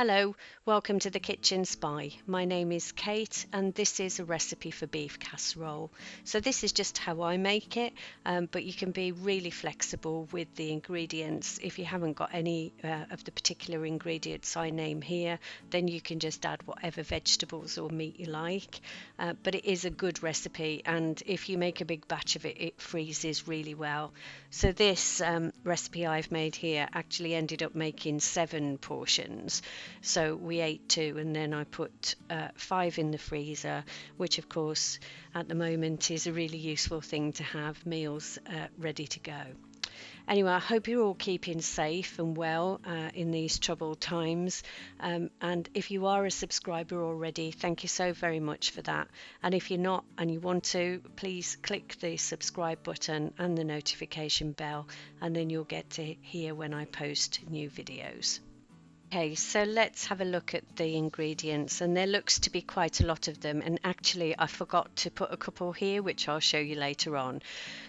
Hello, welcome to the Kitchen Spy. My name is Kate and this is a recipe for beef casserole. So this is just how I make it, but you can be really flexible with the ingredients. If you haven't got any of the particular ingredients I name here, then you can just add whatever vegetables or meat you like. But it is a good recipe, and if you make a big batch of it, it freezes really well. So this recipe I've made here actually ended up making 7 portions. So we ate 2 and then I put 5 in the freezer, which of course at the moment is a really useful thing to have meals ready to go. Anyway, I hope you're all keeping safe and well in these troubled times. And if you are a subscriber already, thank you so very much for that. And if you're not and you want to, please click the subscribe button and the notification bell, and then you'll get to hear when I post new videos. Okay, so let's have a look at the ingredients, and there looks to be quite a lot of them, and actually I forgot to put a couple here which I'll show you later on.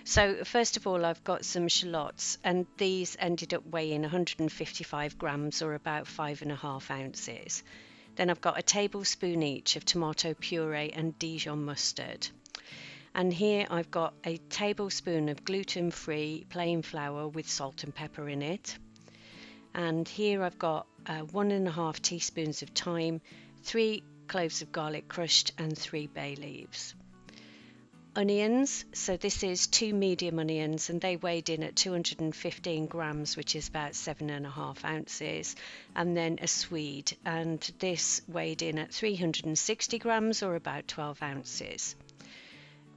So first of all, I've got some shallots, and these ended up weighing 155 grams or about 5.5 ounces. Then I've got a tablespoon each of tomato puree and Dijon mustard. And here I've got a tablespoon of gluten-free plain flour with salt and pepper in it. And here I've got 1.5 teaspoons of thyme, 3 cloves of garlic crushed, and 3 bay leaves. Onions, so this is 2 medium onions, and they weighed in at 215 grams, which is about 7.5 ounces. And then a swede, and this weighed in at 360 grams or about 12 ounces.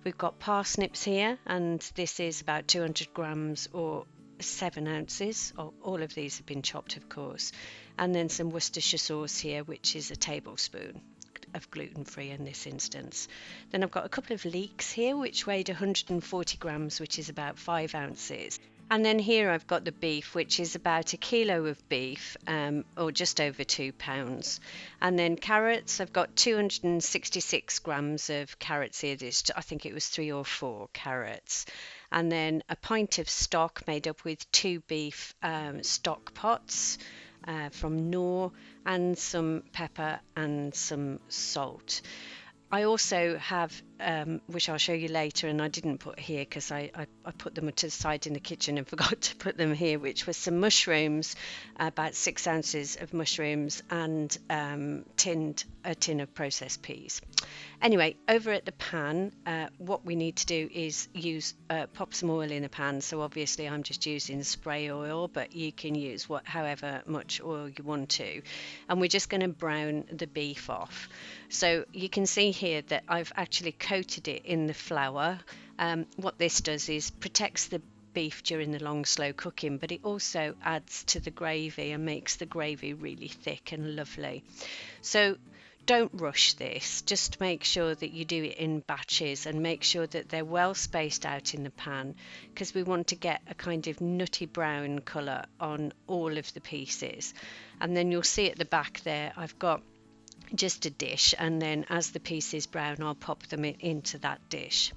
We've got parsnips here, and this is about 200 grams or 7 ounces. All of these have been chopped, of course. And then some Worcestershire sauce here, which is a tablespoon of gluten-free in this instance. Then I've got a couple of leeks here, which weighed 140 grams, which is about 5 ounces. And then here I've got the beef, which is about 1 kilo of beef, or just over 2 pounds. And then carrots, I've got 266 grams of carrots here. I think it was 3 or 4 carrots. And then a pint of stock made up with 2 beef stock pots from Knorr, and some pepper and some salt. I also have, which I'll show you later, and I didn't put here because I put them to the side in the kitchen and forgot to put them here, which was some mushrooms, about 6 ounces of mushrooms, and a tin of processed peas. Anyway, over at the pan, what we need to do is pop some oil in a pan. So obviously I'm just using spray oil, but you can use however much oil you want to. And we're just going to brown the beef off. So you can see here that I've actually coated it in the flour. What this does is protects the beef during the long slow cooking, but it also adds to the gravy and makes the gravy really thick and lovely. So don't rush this, just make sure that you do it in batches and make sure that they're well spaced out in the pan, because we want to get a kind of nutty brown colour on all of the pieces. And then you'll see at the back there I've got just a dish, and then as the pieces brown I'll pop them into that dish.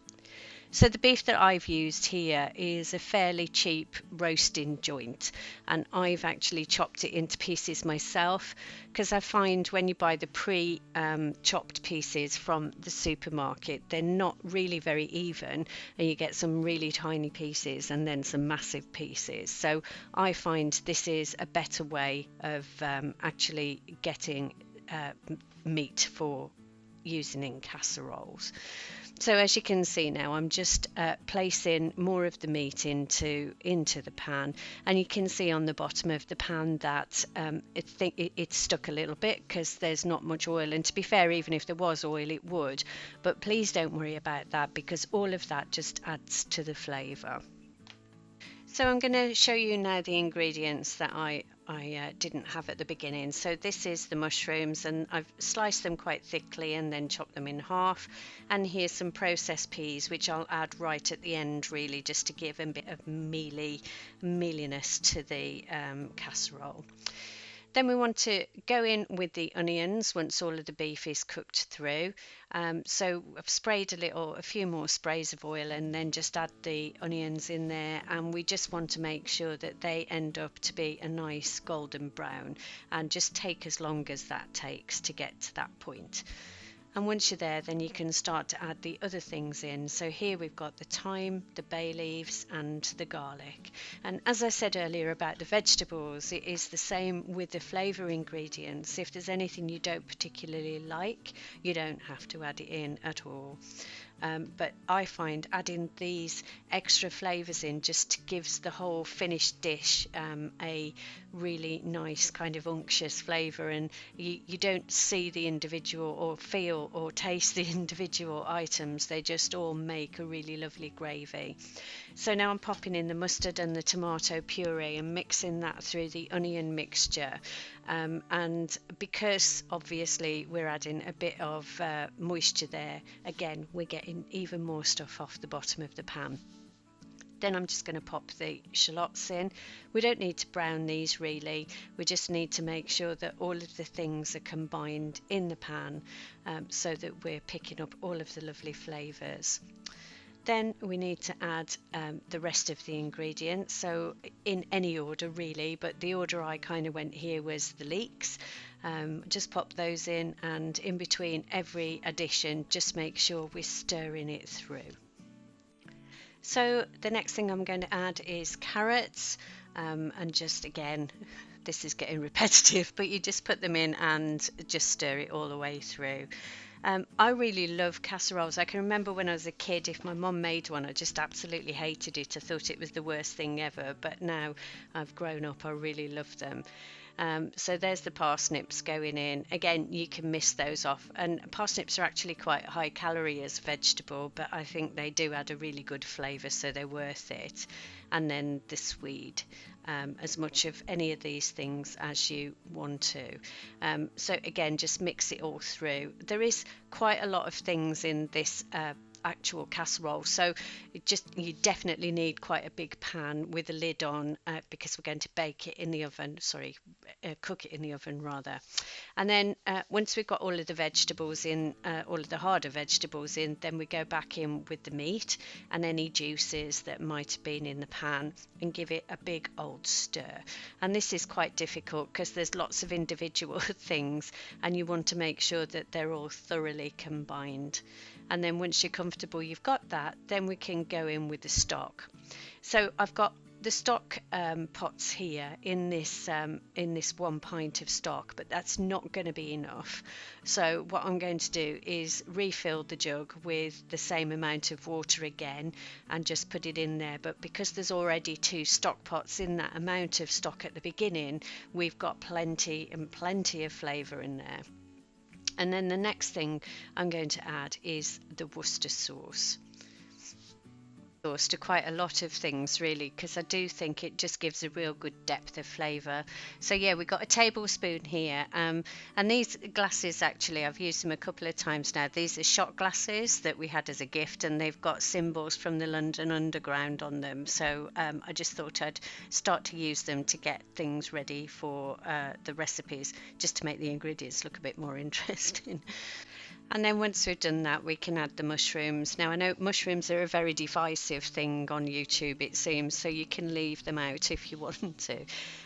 So the beef that I've used here is a fairly cheap roasting joint, and I've actually chopped it into pieces myself, because I find when you buy the chopped pieces from the supermarket, they're not really very even, and you get some really tiny pieces and then some massive pieces. So I find this is a better way of actually getting meat for using in casseroles. So as you can see now, I'm just placing more of the meat into the pan, and you can see on the bottom of the pan that it's stuck a little bit because there's not much oil, and to be fair, even if there was oil it would, but please don't worry about that because all of that just adds to the flavour. So I'm going to show you now the ingredients that I didn't have at the beginning. So this is the mushrooms, and I've sliced them quite thickly and then chopped them in half. And here's some processed peas, which I'll add right at the end, really, just to give a bit of mealiness to the casserole. Then we want to go in with the onions once all of the beef is cooked through. So I've sprayed a few more sprays of oil, and then just add the onions in there, and we just want to make sure that they end up to be a nice golden brown, and just take as long as that takes to get to that point. And once you're there, then you can start to add the other things in. So here we've got the thyme, the bay leaves, and the garlic. And as I said earlier about the vegetables, it is the same with the flavour ingredients. If there's anything you don't particularly like, you don't have to add it in at all. But I find adding these extra flavours in just gives the whole finished dish a really nice kind of unctuous flavour, and you don't see the individual or feel or taste the individual items. They just all make a really lovely gravy. So now I'm popping in the mustard and the tomato puree and mixing that through the onion mixture. And because obviously we're adding a bit of moisture there, again we're getting even more stuff off the bottom of the pan. Then I'm just going to pop the shallots in. We don't need to brown these really, we just need to make sure that all of the things are combined in the pan, so that we're picking up all of the lovely flavours. Then we need to add the rest of the ingredients, so in any order really, but the order I kind of went here was the leeks. Just pop those in, and in between every addition just make sure we're stirring it through. So the next thing I'm going to add is carrots, and just again, this is getting repetitive, but you just put them in and just stir it all the way through. I really love casseroles. I can remember when I was a kid, if my mum made one, I just absolutely hated it. I thought it was the worst thing ever, but now I've grown up, I really love them. So there's the parsnips going in. Again, you can miss those off, and parsnips are actually quite high calorie as a vegetable, but I think they do add a really good flavour, so they're worth it. And then the swede, as much of any of these things as you want to. So again, just mix it all through. There is quite a lot of things in this actual casserole, so you definitely need quite a big pan with a lid on, because we're going to bake it in the oven, cook it in the oven rather. And then once we've got all of the vegetables in, all of the harder vegetables in, then we go back in with the meat and any juices that might have been in the pan, and give it a big old stir. And this is quite difficult because there's lots of individual things, and you want to make sure that they're all thoroughly combined. And then once you're comfortable you've got that, then we can go in with the stock. So I've got the stock pots here in this 1 pint of stock, but that's not going to be enough. So what I'm going to do is refill the jug with the same amount of water again and just put it in there. But because there's already 2 stock pots in that amount of stock at the beginning, we've got plenty of flavour in there. And then the next thing I'm going to add is the Worcester sauce. To quite a lot of things really, because I do think it just gives a real good depth of flavour. So yeah, we've got a tablespoon here, and these glasses, actually I've used them a couple of times now. These are shot glasses that we had as a gift, and they've got symbols from the London Underground on them, so I just thought I'd start to use them to get things ready for the recipes, just to make the ingredients look a bit more interesting. And then once we've done that, we can add the mushrooms. Now I know mushrooms are a very divisive thing on YouTube, it seems, so you can leave them out if you want to.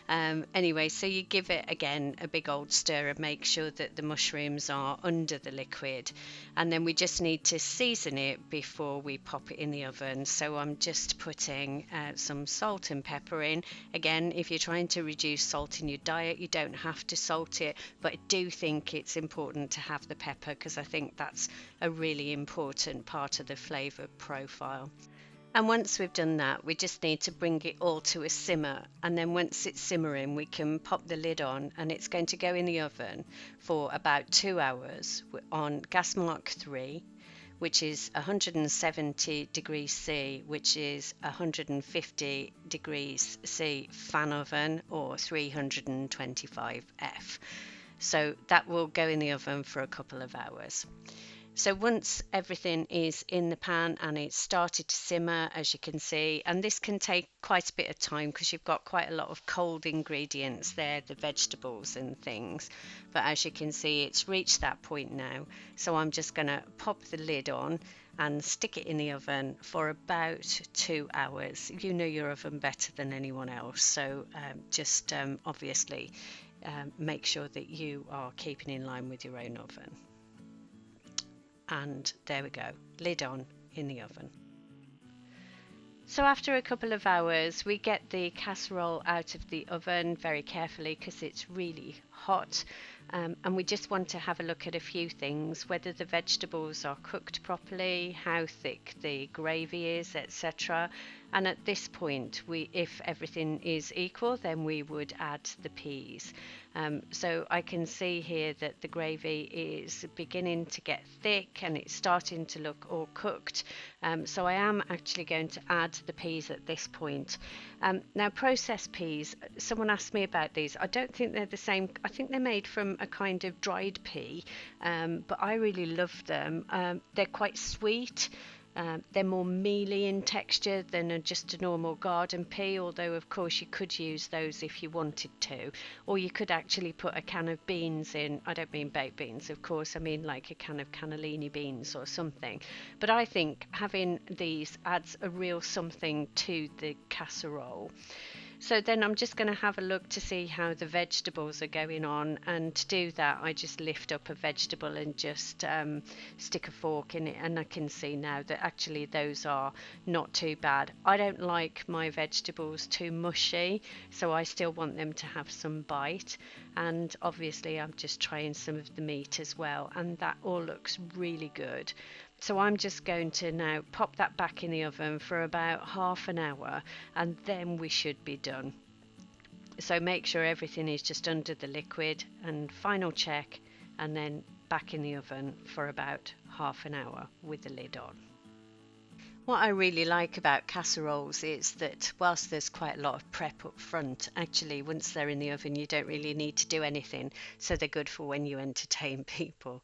Anyway, so you give it again a big old stir and make sure that the mushrooms are under the liquid, and then we just need to season it before we pop it in the oven. So I'm just putting some salt and pepper in. Again, if you're trying to reduce salt in your diet, you don't have to salt it, but I do think it's important to have the pepper, because I think that's a really important part of the flavour profile. And once we've done that, we just need to bring it all to a simmer, and then once it's simmering we can pop the lid on, and it's going to go in the oven for about 2 hours on gas mark 3, which is 170 degrees C, which is 150 degrees C fan oven, or 325 F. So that will go in the oven for a couple of hours. So once everything is in the pan and it's started to simmer, as you can see, and this can take quite a bit of time because you've got quite a lot of cold ingredients there, the vegetables and things. But as you can see, it's reached that point now. So I'm just going to pop the lid on and stick it in the oven for about 2 hours. You know your oven better than anyone else, so just obviously make sure that you are keeping in line with your own oven. And there we go, lid on in the oven. So after a couple of hours, we get the casserole out of the oven very carefully because it's really hot. And we just want to have a look at a few things, whether the vegetables are cooked properly, how thick the gravy is, etc. And at this point, if everything is equal, then we would add the peas. So I can see here that the gravy is beginning to get thick and it's starting to look all cooked. So I am actually going to add the peas at this point. Now, processed peas, someone asked me about these. I don't think they're the same. I think they're made from a kind of dried pea, but I really love them. They're quite sweet. They're more mealy in texture than just a normal garden pea, although of course you could use those if you wanted to, or you could actually put a can of beans in. I don't mean baked beans, of course, I mean like a can of cannellini beans or something. But I think having these adds a real something to the casserole. So then I'm just going to have a look to see how the vegetables are going on, and to do that I just lift up a vegetable and just stick a fork in it, and I can see now that actually those are not too bad. I don't like my vegetables too mushy, so I still want them to have some bite, and obviously I'm just trying some of the meat as well, and that all looks really good. So I'm just going to now pop that back in the oven for about half an hour, and then we should be done. So make sure everything is just under the liquid, and final check, and then back in the oven for about half an hour with the lid on. What I really like about casseroles is that whilst there's quite a lot of prep up front, actually once they're in the oven you don't really need to do anything, so they're good for when you entertain people.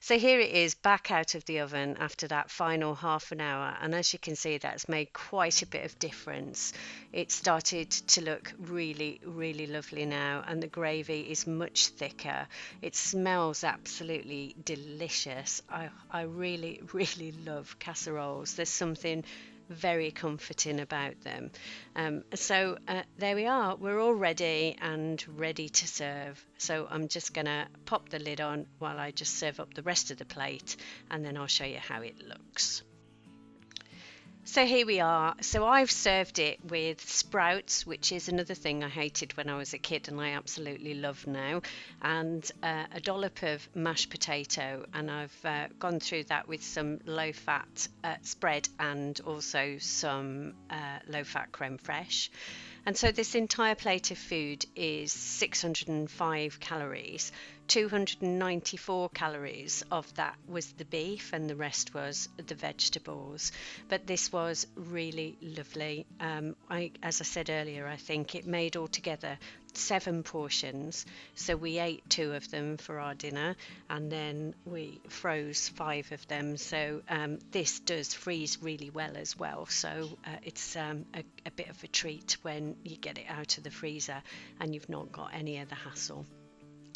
So here it is back out of the oven after that final half an hour, and as you can see that's made quite a bit of difference. It started to look really, really lovely now, and the gravy is much thicker. It smells absolutely delicious. I really, really love casseroles. There's something very comforting about them. So there we are, we're all ready and ready to serve. So I'm just gonna pop the lid on while I just serve up the rest of the plate, and then I'll show you how it looks. So here we are. So I've served it with sprouts, which is another thing I hated when I was a kid and I absolutely love now, and a dollop of mashed potato, and I've gone through that with some low-fat spread and also some low-fat creme fraiche. And so this entire plate of food is 605 calories. 294 calories of that was the beef and the rest was the vegetables, but this was really lovely. As I said earlier, I think it made altogether 7 portions, so we ate 2 of them for our dinner and then we froze 5 of them, so this does freeze really well as well, so it's a bit of a treat when you get it out of the freezer and you've not got any other hassle.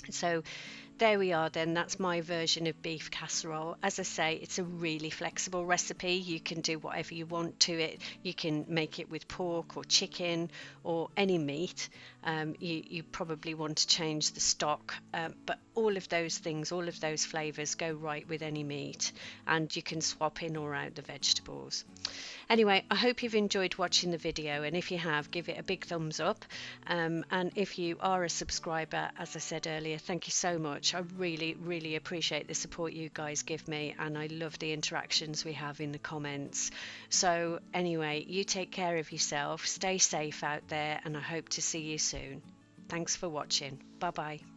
So there we are then, that's my version of beef casserole. As I say, it's a really flexible recipe. You can do whatever you want to it. You can make it with pork or chicken or any meat. You probably want to change the stock, but all of those things, all of those flavours go right with any meat, and you can swap in or out the vegetables. Anyway, I hope you've enjoyed watching the video, and if you have, give it a big thumbs up, and if you are a subscriber, as I said earlier, thank you so much. I really, really appreciate the support you guys give me, and I love the interactions we have in the comments. So anyway, you take care of yourself, stay safe out there, and I hope to see you soon. Thanks for watching. Bye bye.